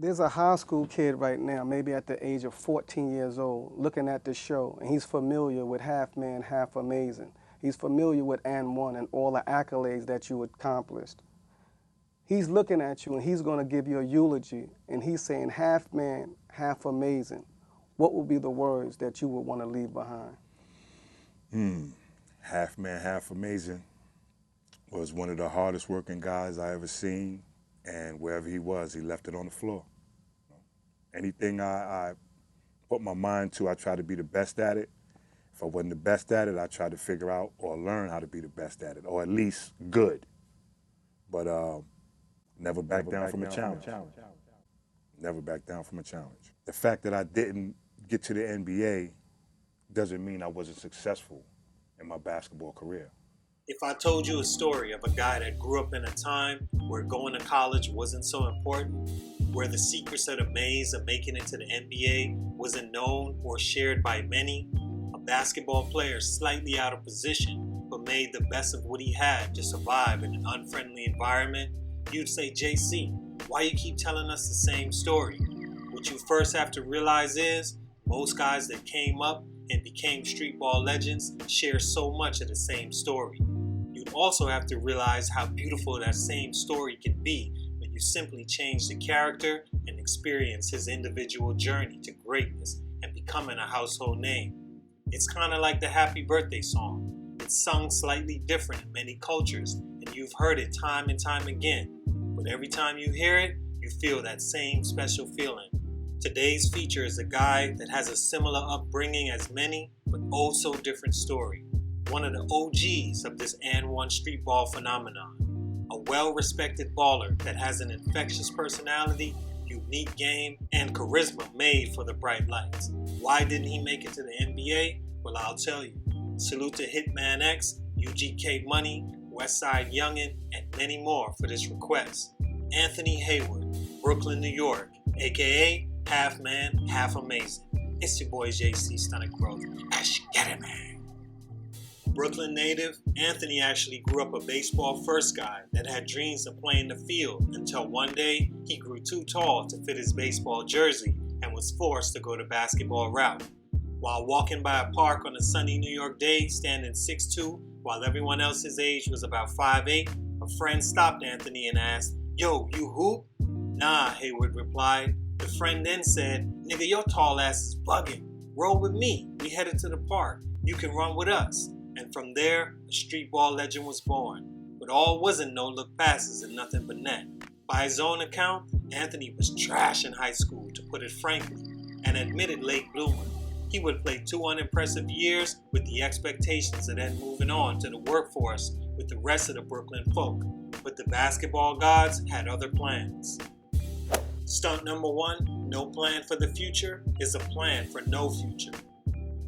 There's a high school kid right now, maybe at the age of 14 years old, looking at the show, and he's familiar with Half Man, Half Amazing. He's familiar with And One and all the accolades that you accomplished. He's looking at you and he's going to give you a eulogy, and he's saying, half man, half amazing. What would be the words that you would want to leave behind? Half man, half amazing was one of the hardest working guys I ever seen, and wherever he was, he left it on the floor. Anything I put my mind to, I try to be the best at it. If I wasn't the best at it, I tried to figure out or learn how to be the best at it, or at least good. But never back down from a challenge. Never back down from a challenge. The fact that I didn't get to the NBA doesn't mean I wasn't successful in my basketball career. If I told you a story of a guy that grew up in a time where going to college wasn't so important, where the secrets of the maze of making it to the NBA wasn't known or shared by many, a basketball player slightly out of position but made the best of what he had to survive in an unfriendly environment, you'd say, JC, why you keep telling us the same story? What you first have to realize is most guys that came up and became street ball legends share so much of the same story. You'd also have to realize how beautiful that same story can be when you simply change the character and experience his individual journey to greatness and becoming a household name. It's kind of like the Happy Birthday song. It's sung slightly different in many cultures, and you've heard it time and time again. But every time you hear it, you feel that same special feeling. Today's feature is a guy that has a similar upbringing as many, but oh so different story. One of the OGs of this And One street ball phenomenon. A well-respected baller that has an infectious personality, unique game, and charisma made for the bright lights. Why didn't he make it to the NBA? Well, I'll tell you. Salute to Hitman X, UGK Money, Westside Youngin, and many more for this request. Anthony Hayward, Brooklyn, New York, aka Half Man, Half Amazing. It's your boy JC Stunted Growth. Let's get it, man. Brooklyn native, Anthony actually grew up a baseball first guy that had dreams of playing the field until one day he grew too tall to fit his baseball jersey and was forced to go the basketball route. While walking by a park on a sunny New York day, standing 6'2", while everyone else his age was about 5'8", a friend stopped Anthony and asked, "Yo, you hoop?" "Nah," Hayward replied. The friend then said, "Nigga, your tall ass is bugging. Roll with me. We headed to the park. You can run with us." And from there, a street ball legend was born. But all wasn't no-look passes and nothing but net. By his own account, Anthony was trash in high school, to put it frankly, an admitted late bloomer. He would play 2 unimpressive years with the expectations of then moving on to the workforce with the rest of the Brooklyn folk. But the basketball gods had other plans. Stunt number 1, no plan for the future, is a plan for no future.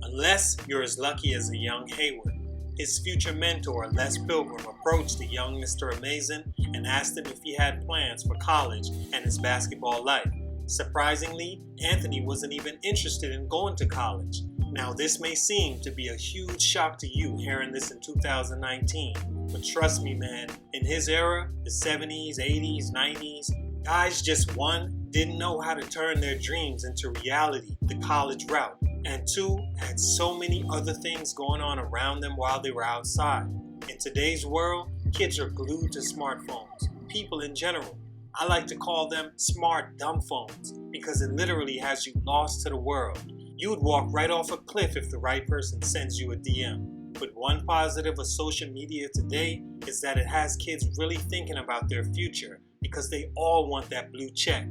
Unless you're as lucky as a young Hayward. His future mentor, Les Pilgrim, approached the young Mr. Amazing and asked him if he had plans for college and his basketball life. Surprisingly, Anthony wasn't even interested in going to college. Now, this may seem to be a huge shock to you hearing this in 2019, but trust me, man, in his era, the 70s, 80s, 90s, guys just, 1, didn't know how to turn their dreams into reality, the college route, and 2, had so many other things going on around them while they were outside. In today's world, kids are glued to smartphones, people in general. I like to call them smart dumb phones because it literally has you lost to the world. You would walk right off a cliff if the right person sends you a DM. But one positive of social media today is that it has kids really thinking about their future because they all want that blue check.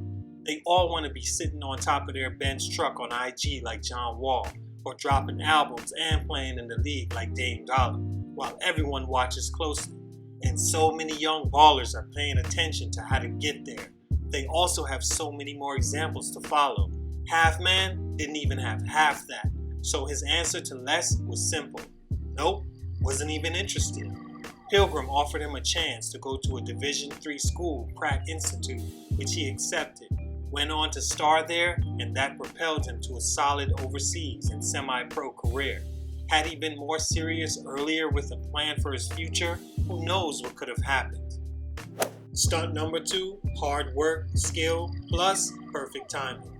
They all want to be sitting on top of their Benz truck on IG like John Wall, or dropping albums and playing in the league like Dame Dollar, while everyone watches closely. And so many young ballers are paying attention to how to get there. They also have so many more examples to follow. Half Man didn't even have half that. So his answer to Les was simple. Nope, wasn't even interested. Pilgrim offered him a chance to go to a Division III school, Pratt Institute, which he accepted. Went on to star there, and that propelled him to a solid overseas and semi-pro career. Had he been more serious earlier with a plan for his future, who knows what could have happened. Stunt number 2, hard work, skill, plus perfect timing.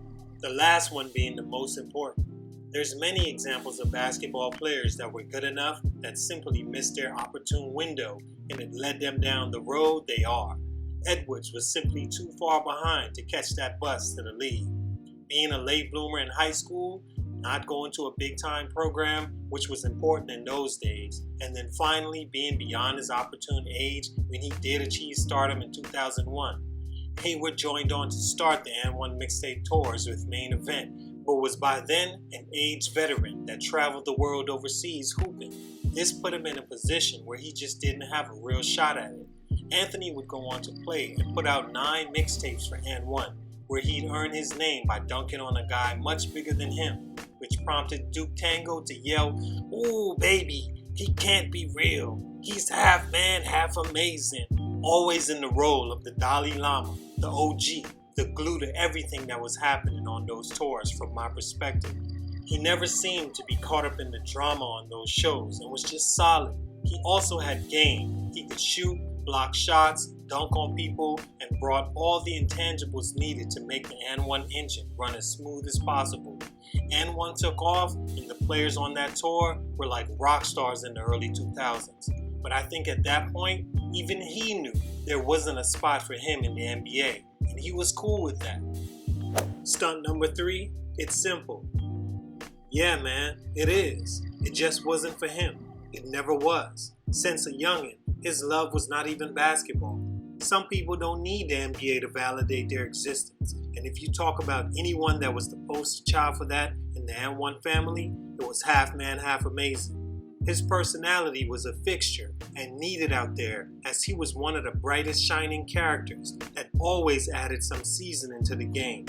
The last one being the most important. There's many examples of basketball players that were good enough that simply missed their opportune window and it led them down the road they are. Edwards was simply too far behind to catch that bus to the league. Being a late bloomer in high school, not going to a big-time program, which was important in those days, and then finally being beyond his opportune age when he did achieve stardom in 2001. Hayward joined on to start the N1 mixtape tours with Main Event, but was by then an aged veteran that traveled the world overseas hooping. This put him in a position where he just didn't have a real shot at it. Anthony would go on to play and put out 9 mixtapes for N1, where he'd earn his name by dunking on a guy much bigger than him, which prompted Duke Tango to yell, "Ooh, baby, he can't be real. He's half man, half amazing." Always in the role of the Dalai Lama, the OG, the glue to everything that was happening on those tours from my perspective. He never seemed to be caught up in the drama on those shows and was just solid. He also had game. He could shoot, block shots, dunk on people, and brought all the intangibles needed to make the N1 engine run as smooth as possible. N1 took off, and the players on that tour were like rock stars in the early 2000s. But I think at that point, even he knew there wasn't a spot for him in the NBA, and he was cool with that. Stunt number 3, it's simple. Yeah, man, it is. It just wasn't for him. It never was. Since a youngin', his love was not even basketball. Some people don't need the NBA to validate their existence, and if you talk about anyone that was the poster child for that in the N1 family, it was half man, half amazing. His personality was a fixture and needed out there, as he was one of the brightest shining characters that always added some seasoning to the game.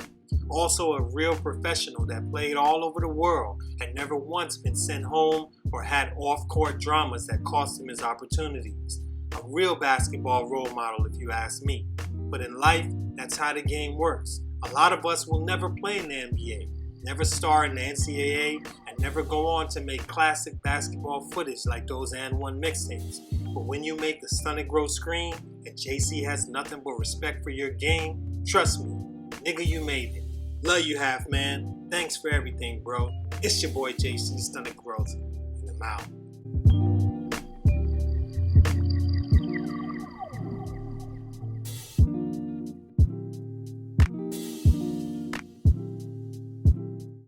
Also a real professional that played all over the world and never once been sent home or had off-court dramas that cost him his opportunities. A real basketball role model if you ask me. But in life, that's how the game works. A lot of us will never play in the NBA, never star in the NCAA, and never go on to make classic basketball footage like those N1 mixtapes. But when you make the Stunted Growth screen and JC has nothing but respect for your game, trust me, nigga, you made it. Love you, half man. Thanks for everything, bro. It's your boy JC Stunted Growth, and I'm out.